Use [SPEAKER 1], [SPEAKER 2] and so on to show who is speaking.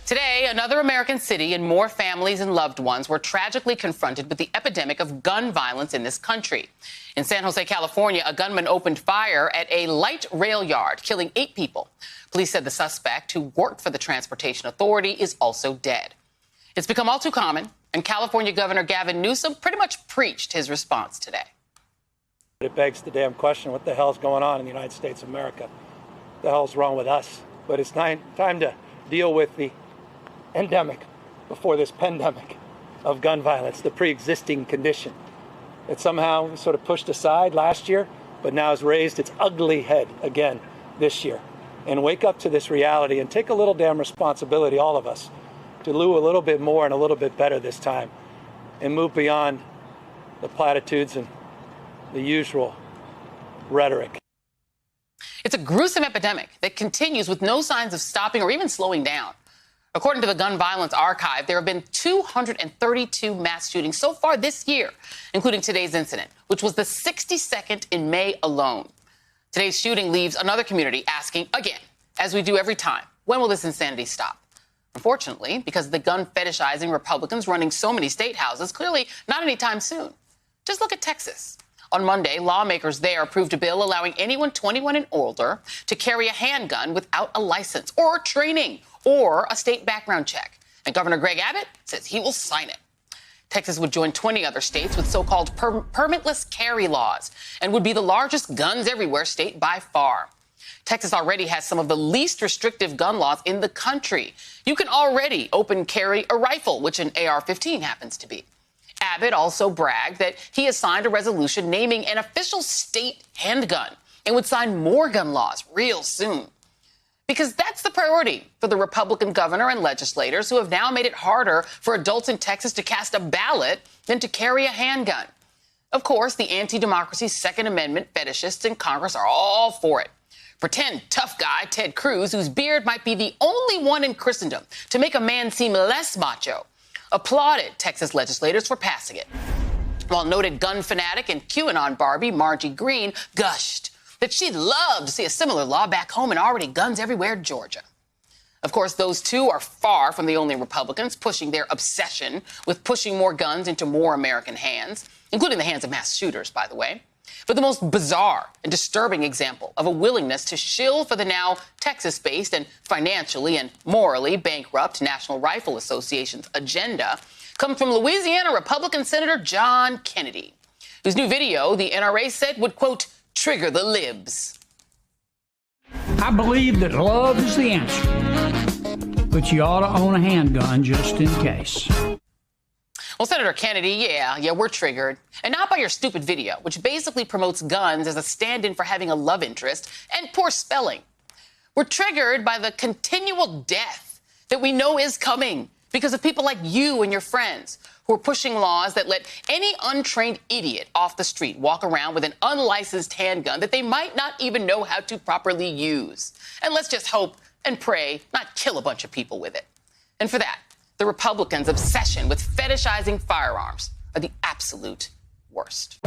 [SPEAKER 1] Today, another American city and more families and loved ones were tragically confronted with the epidemic of gun violence in this country. In San Jose, California, a gunman opened fire at a light rail yard, killing 8 people. Police said the suspect, who worked for the Transportation Authority, is also dead. It's become all too common, and California Governor Gavin Newsom pretty much preached his response today.
[SPEAKER 2] It begs the damn question, what the hell's going on in the United States of America? What the hell's wrong with us? But it's time to deal with the endemic before this pandemic of gun violence, the pre-existing condition that somehow sort of pushed aside last year, but now has raised its ugly head again this year. And wake up to this reality and take a little damn responsibility, all of us, to do a little bit more and a little bit better this time and move beyond the platitudes and the usual rhetoric.
[SPEAKER 1] It's a gruesome epidemic that continues with no signs of stopping or even slowing down. According to the Gun Violence Archive, there have been 232 mass shootings so far this year, including today's incident, which was the 62nd in May alone. Today's shooting leaves another community asking again, as we do every time, when will this insanity stop? Unfortunately, because of the gun fetishizing Republicans running so many state houses, clearly not anytime soon. Just look at Texas. On Monday, lawmakers there approved a bill allowing anyone 21 and older to carry a handgun without a license or training or a state background check. And Governor Greg Abbott says he will sign it. Texas would join 20 other states with so-called permitless carry laws and would be the largest guns everywhere state by far. Texas already has some of the least restrictive gun laws in the country. You can already open carry a rifle, which an AR-15 happens to be. Abbott also bragged that he has signed a resolution naming an official state handgun and would sign more gun laws real soon. Because that's the priority for the Republican governor and legislators who have now made it harder for adults in Texas to cast a ballot than to carry a handgun. Of course, the anti-democracy Second Amendment fetishists in Congress are all for it. Pretend tough guy Ted Cruz, whose beard might be the only one in Christendom to make a man seem less macho, applauded Texas legislators for passing it, while noted gun fanatic and QAnon Barbie Margie Green gushed that she'd love to see a similar law back home in already guns everywhere Georgia. Of course, those two are far from the only Republicans pushing their obsession with pushing more guns into more American hands, including the hands of mass shooters, by the way. But the most bizarre and disturbing example of a willingness to shill for the now Texas-based and financially and morally bankrupt National Rifle Association's agenda comes from Louisiana Republican Senator John Kennedy, whose new video, the NRA said, would, quote, trigger the libs.
[SPEAKER 3] I believe that love is the answer, but you ought to own a handgun just in case.
[SPEAKER 1] Well, Senator Kennedy, yeah, we're triggered. And not by your stupid video, which basically promotes guns as a stand-in for having a love interest and poor spelling. We're triggered by the continual death that we know is coming because of people like you and your friends who are pushing laws that let any untrained idiot off the street walk around with an unlicensed handgun that they might not even know how to properly use. And let's just hope and pray not kill a bunch of people with it. And for that, the Republicans' obsession with fetishizing firearms are the absolute worst.